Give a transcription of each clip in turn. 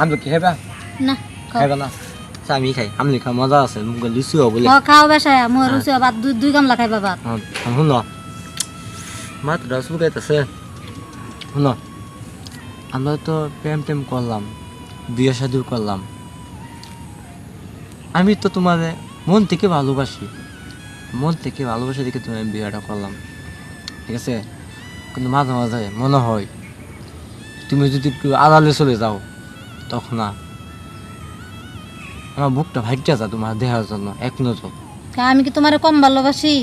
আমলকি কি খাইবা? না খাইবা না? আচ্ছা আমি খাই। আমলকি খাওয়া মজা আছে। মুখ লুচিও বলে। খাও বেশায় মোর রুচি ভাত দুই গামলা খাইবা ভাত। শুন মাত্র রসুন খাইতেছে। শুন আমরা তো প্রেম টেম করলাম, বিয়ে শাদী করলাম। আমি তো তোমার মন থেকে ভালোবাসি, মন থেকে ভালোবাসা দেখে তুমি বিয়েটা করলাম, ঠিক আছে? কিন্তু মাঝে মাঝে মনে হয় তুমি যদি একটু আড়ালে চলে যাও তখন না আমার বুকটা ভাগ্যা যা তোমার দেখার জন্য এক নজর। আমি কি তোমারে কম ভালোবাসি?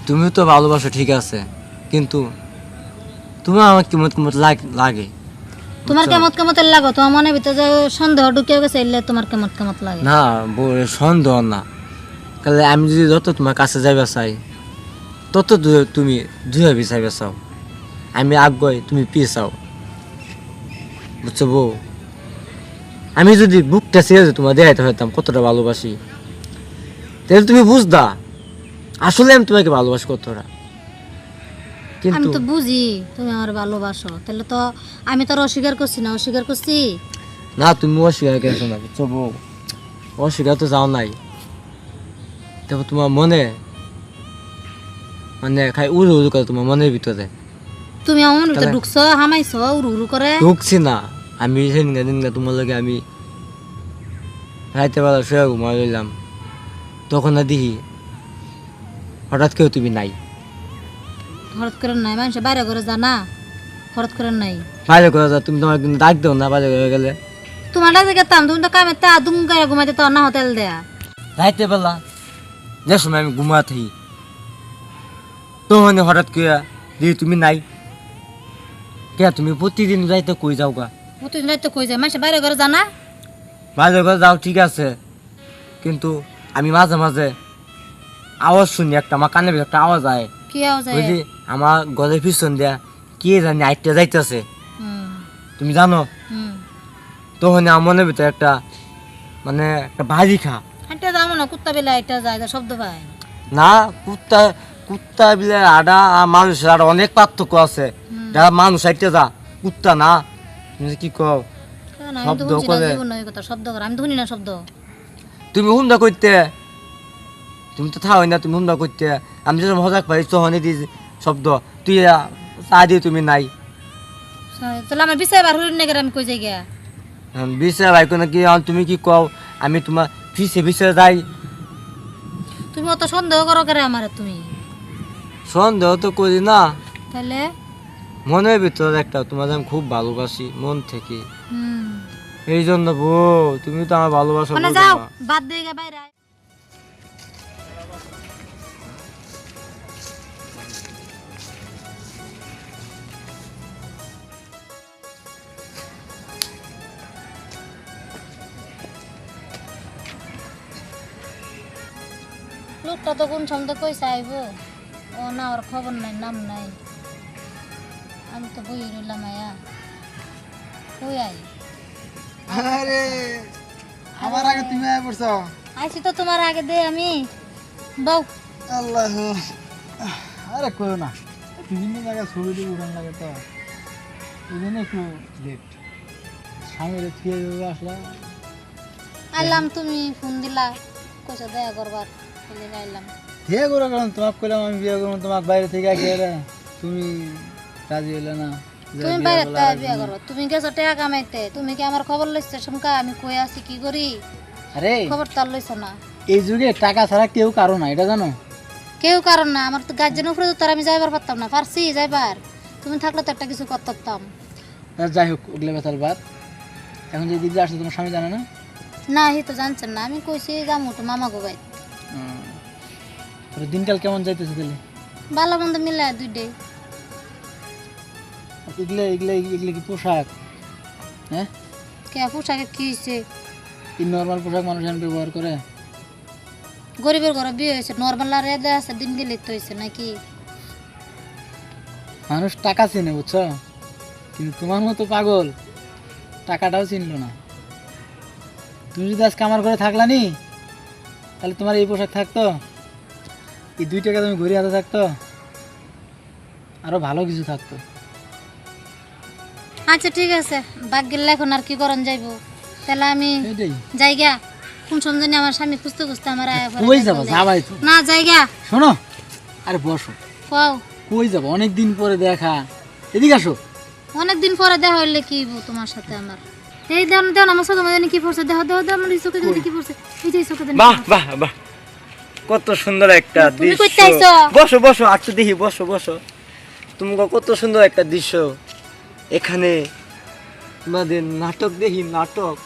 তুমি তো ভালোবাসো ঠিক আছে, কিন্তু তুমি আমার কেমন কেমন লাগে। তোমার কেমত কেমতের লাগো? তোমার মনের ভিতরে যে সন্দেহ ঢুকে গেছে এলে তোমার কেমত কেমত লাগে? না সন্দেহ না, তাহলে আমি যদি যত তোমার কাছে যাইবা চাই তত তুমি দুইভাবে চাইবা চাও। আমি আগুয়াই তুমি পিয়ে চাও, বুঝছো বউ? আমি যদি বুকটা ছেড়ে তোমার দেখাইতে হইতাম কতটা ভালোবাসি, তাহলে তুমি বুঝদা আসলে আমি তোমাকে ভালোবাসি কতটা। আমি কিন্তু তো বুঝি তুমি আমার ভালোবাসো, তাহলে তো আমি তো অস্বীকার করছি না, অস্বীকার করছি? না তুমি অস্বীকার করছো না, বুঝছো বউ? অস্বীকার তো যাও নাই। তারপর তোমার মনে মানে খাই উড়ু উড়ু করে তোমার মনের ভিতরে। তুমি আমার ভিতরে ঢুকছো, হামাইছো উড়ু উড়ু করে? ঢুকছি না আমি, সেদিন দিন তোমার লগে আমি রাইতে বেলা শুয়ে ঘুমাই লইলাম, তখন না দেখি হঠাৎ কেউ তুমি নাই। হঠাৎ করে নাই, মানুষ বাইরে ঘরে জানা হঠাৎ করে নাই। বাইরে করে যা তুমি, তোমার কিন্তু ডাক দেও না বাইরে করে গেলে। তোমার ডাকে গেতাম, তুমি তো কামে তা দুম করে ঘুমাইতে তো না হোটেল দেয়া। রাইতে বেলা যে সময় আমি ঘুমা থাকি তখন হঠাৎ করে দেখি তুমি নাই। কে তুমি প্রতিদিন যাইতে কই যাও গা? প্রতিদিন রাইতে কই যায়, মানুষ বাইরে ঘরে জানা? বাইরে করে যাও ঠিক আছে, কিন্তু আমি মাঝে মাঝে আওয়াজ শুনি, একটা আমার কানে একটা আওয়াজ আয়, কি আওয়াজ? ওই যে আমার গলের পিছন দিয়া কে জানি আইটা যাইতেছে, হুম তুমি জানো? হুম তখন আমার মনের ভিতরে একটা মানে একটা ভারী খা। হাঁটতে যাবো না, কুত্তা বেলা এটা যায় তা শব্দ পায় না কুত্তা, কুত্তা বিলে আডা আর মানুষের আডা অনেক পার্থক্য আছে। যারা মানুষ আইতে যা, কুত্তা না। তুমি কি কও? না, আমি তো শব্দ শুনছি না করে জীবন ওই কথা শব্দ করে, আমি তো শুনি না শব্দ। তুমি হুন্দা করতে, তুমি তো থাও না, তুমি হুন্দা করতে। আমি যখন মজাক পাই তখন দি শব্দ, তুই চা দিয়ে তুমি নাই। তাহলে আমার বিচার বার হইল নাকি? আমি কই যাই গিয়া বিচার ভাই কোনো কি তুমি কি কও? আমি তোমার ফিসে ফিসে যাই। তুমি অত সন্দেহ করো করে আমার? তুমি সন্দেহ তো করি না, তাহলে মনের ভিতরে একটা তোমার আমি খুব ভালোবাসি মন থেকে। হুম এই জন্য বউ তুমি তো আমার ভালোবাসা মানে বুঝো যাও না। বাদ দিয়ে গিয়ে বাইরে আয়। লোকটা তো কোন সময় কই চাইবো, ও না ওর খবর নাই নাম নাই। আমি তো বই রইলাম আয়া, কই আই? আরে আমার আগে তুমি আয় পড়ছো। আইছি তো তোমার আগে দে আমি বউ। আল্লাহ, আরে কইও না, বিভিন্ন জায়গায় ছবি দিয়ে উঠান লাগে তো এই জন্য একটু লেট। স্বামীর থেকে আসলাম। আইলাম, তুমি ফোন দিলা কইছো দেখা করবার, বলে আইলাম। বিয়ে করে কারণ তোমাকে কইলাম আমি বিয়ে করবো, তোমাকে বাইরে থেকে আগে তুমি রাজি হইলে না। তুমি বাইরে বিয়া করো, তুমি গেছো টাকা কামাইতে, তুমি কি আমার খবর লইছো? শুনকা আমি কই আছি কি করি, আরে খবর তো আর লইছো না। এই যুগে টাকা ছাড়া কেউ কারো না, এটা জানো? কেউ কারণ না, আমার তো গার্জেন উপরে তো আমি যাইবার পারতাম না, পারছি যাইবার। তুমি থাকলে তো একটা কিছু করতাম। যাই হোক ওগুলো বেতাল বাদ। এখন যে দিদি আসছে তোমার স্বামী জানে না? না হি তো জানছেন না, আমি কইছি যামু তো মামা গো ভাই। দিনকাল কেমন যাইতেছে তাহলে? ভালো মন্দ মিলে দুইটাই। এগুলো এগুলো এগুলো কি পোশাক? হ্যাঁ, কে পোশাকে কি হয়েছে? এই নর্মাল পোশাক মানুষ এখন ব্যবহার করে? গরিবের ঘরে বিয়ে হয়েছে, নর্মাল আর এদে আছে দিন গেলে তো হয়েছে নাকি? মানুষ টাকা চিনে বুঝছো, কিন্তু তোমার মতো পাগল টাকাটাও চিনলো না। তুমি যদি আজকে আমার ঘরে থাকলা নি, তাহলে তোমার এই পোশাক থাকতো, এই 2 টাকা তুমি ঘুরে হাতে থাকতো, আরো ভালো কিছু থাকতো। আচ্ছা ঠিক আছে, বাগ গেলে এখন আর কি করন যাইব, তাহলে আমি এটাই জায়গা কোন সময় আমার স্বামী খুঁজতে খুঁজতে আমার আয়া পড়ে কই দেখা যাবো যায়। যাবাই তো না জায়গা শোনো আরে বসো কও, কই যাবো অনেক দিন পরে দেখা এদিকে আসো অনেকদিন পরে দেখা হইলে কি হইব তোমার সাথে আমার? এই দেন দেন আমার চোখে মধ্যে কি পড়ছে, দেহ দেহ দেহ আমার এই চোখে মধ্যে কি পড়ছে, এই যে এই চোখে দেন বাহ বাহ বাহ, কত সুন্দর একটা তুমি দৃশ্য। কইতে আইছো? বসো বসো, একটু দেখি, বসো বসো। তোমাকে কত সুন্দর একটা দৃশ্য। এখানে তোমাদের নাটক দেখি, নাটক।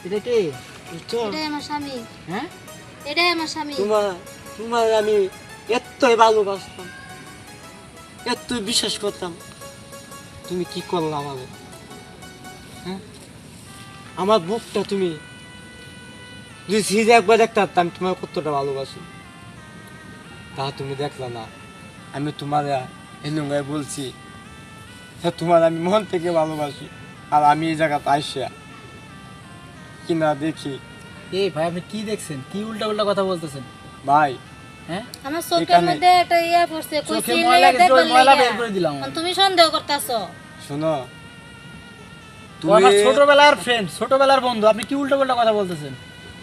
এটা কে বুঝছো এটাই আমার স্বামী, হ্যাঁ এটাই আমার স্বামী। তোমার আমি এতই ভালোবাসতাম, এতই বিশ্বাস করতাম, তুমি কি করলা আমাদের? হ্যাঁ, আমার বুকটা তুমি যদি সিজে একবার দেখতে পারতাম তোমার কতটা ভালোবাসি, তা তুমি দেখলা না। আমি তোমার এনুঙ্গায় বলছি, হ্যাঁ তোমার আমি মন থেকে ভালোবাসি। আর আমি এই জায়গাতে আইসা কিনা দেখি, এই ভাই আপনি কি দেখছেন, কি উল্টা উল্টা কথা বলতেছেন ভাই হ্যাঁ আমার চোখের এখানে- মধ্যে একটা ইয়া পড়ছে, চোখে কইছি ময়লা গেছে, ওই ময়লা বের দেখবেন করে দিলাম আমি। তুমি সন্দেহ করতাছো। শোনো, ও আমার ছোটবেলার ফ্রেন্ড, ছোটবেলার বন্ধু, আপনি কি উল্টা উল্টা কথা বলতেছেন?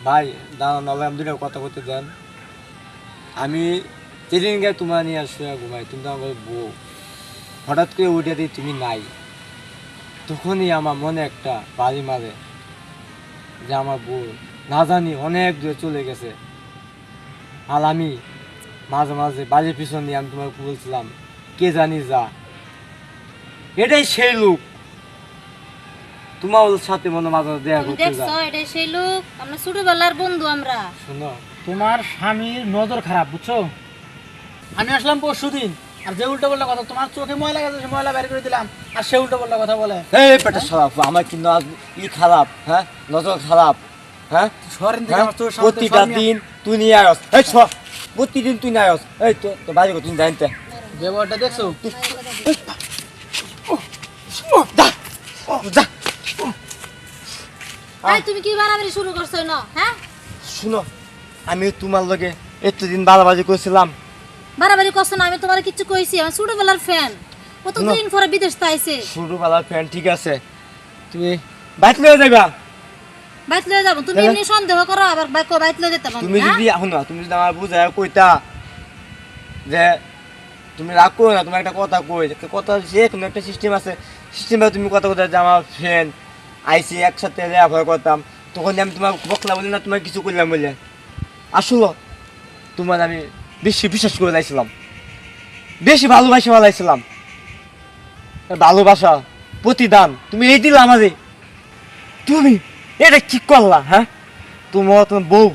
ভাই দাঁড়ান, নলে আমি দুটো কথা বলতে দেন। আমি যেদিন গিয়ে তোমার নিয়ে শুয়ে ঘুমাই, তুমি তো আমার বউ, হঠাৎ করে উঠে দিই তুমি নাই, তখনই আমার মনে একটা বাড়ি মারে যে আমার বউ না জানি অনেক দূরে চলে গেছে। আর আমি মাঝে মাঝে বাড়ির পিছন দিয়ে আমি তোমাকে বলছিলাম কে জানি যা, এটাই সেই লোক তোমার সাথে মনে মাঝে মাঝে দেখা তুমি করতে যা। দেখছো এটাই সেই লোক, আমরা ছোটবেলার বন্ধু আমরা। শোনো, তোমার স্বামীর নজর খারাপ বুঝছো। আমি আসলাম পরশুদিন, আর যে উল্টা পাল্টা কথা, তোমার চোখে ময়লা গেছে, সে ময়লা বের করে দিলাম, আর সে উল্টা পাল্টা কথা বলে। এই পেটা খারাপ, আমার কিন্তু আজ খারাপ, হ্যাঁ নজর খারাপ, হ্যাঁ শহরের দিকে হ্যাঁ? আমার তোর সামনে প্রতিটা দিন তুই নিয়ে আয়স, এই ছ প্রতিদিন তুই নিয়ে আয়স, এই তো তো বাড়ি তুমি জানতে ব্যবহারটা দেখছো। যা। এই তুমি কি বাড়াবাড়ি শুরু করছো না? হ্যাঁ, শুনো, আমি তোমার লগে এতদিন বাড়াবাড়ি করছিলাম, বাড়াবাড়ি করছো না, আমি তোমার কিছু কইছি? আমি ছোটবেলার ফ্যান, কতদিন পরে বিদেশ থেকে আইছে। ছোটবেলার ফ্যান, ঠিক আছে, তুমি বাইক নিয়ে যাবা। বাইত লয়ে যাবো, তুমি তাহলে? এমনি সন্দেহ করো আবার বাইক লয়ে যেতে পারো। তুমি যদি এখন না, তুমি যদি আমার বুঝায় কইতা যে তুমি রাগ করো না, তোমার একটা কথা কই, একটা কথা যে কোনো একটা সিস্টেম আছে, সিস্টেমে তুমি কথা কথা যে আমার ফ্রেন্ড আইসি একসাথে লেখাপড়া করতাম, তখন আমি তোমার বকলা বলি না, তোমার কিছু করলাম বলে। আসলো তোমার আমি বেশি বিশ্বাস করে লাইছিলাম, বেশি ভালোবাসা লাইছিলাম, ভালোবাসা প্রতিদান তুমি এই দিলা আমাদের। তুমি এটা কি করলা? হ্যাঁ, তোমার বউ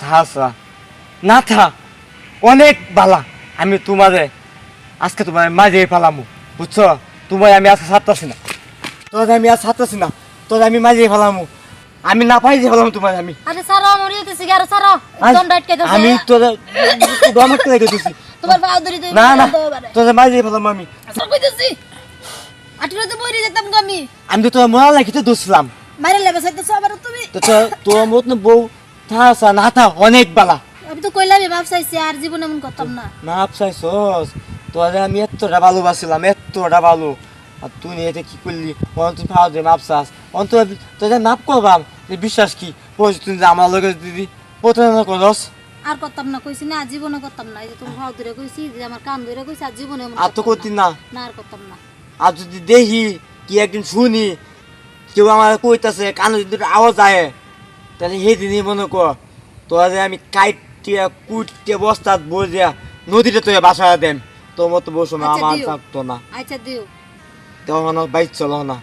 থাসা না থা অনেক বালা, আমি তোমারে আজকে তোমার মাঝে ফেলামু, বুঝছো? তোমার আমি আজকে ছাড়তেছি না, তোর আমি আর ছাড়তেছি না, তোর আমি মাঝে ফেলামু, আমি না পাই যে ফেলাম তোমার আমি। আরে সারো আমার ইয়েতেছি আরে সারো, আজ দম ডাইট কেটে আমি তোর ডমাকে রেখে দিছি, তোমার পা ধরে দিই না না তোর মাঝে ফেলাম আমি। সব কইতেছি আটিরতে বইরে যেতাম গো আমি, আমি তো তোর মরা লাগিতে দোষলাম, মাইরে লেবে সাইতেছ আবার তুমি। তো তোর মতন বউ থাসা না থা অনেক বালা। আমি তো কইলামই ভাব চাইছি আর জীবনে এমন করতাম না। না চাইছস, তোরে আমি এতটা ভালোবাসিলাম, এতটা ভালো, আর তুই এটা কি করলি? তুই পাওয়া যায় মাপসাস, অন্তর তোদের মাপ করবাম যে বিশ্বাস কি বলছি, তুই যে আমার লগে দিদি প্রতারণা করস। আর করতাম না, কইছি না, আর জীবনে করতাম না। এই যে তুমি ভাও ধরে কইছি, যে আমার কান ধরে কইছি, আর জীবনে এমন আর তো করতাম করতি না, না, আর করতাম না। আর যদি দেখি কি একদিন শুনি কেউ আমার কইতাছে কানে যদি একটু আওয়াজ আয়, তাহলে সেদিনই মনে কর তোরা আমি কাইটিয়া কুটিয়া বস্তাত বসিয়া নদীতে তোর বাসা দেন, তোর মতো বসো না, আচ্ছা, আমার দিও। থাকতো না, আচ্ছা দিও। তখন বাইক চলো না।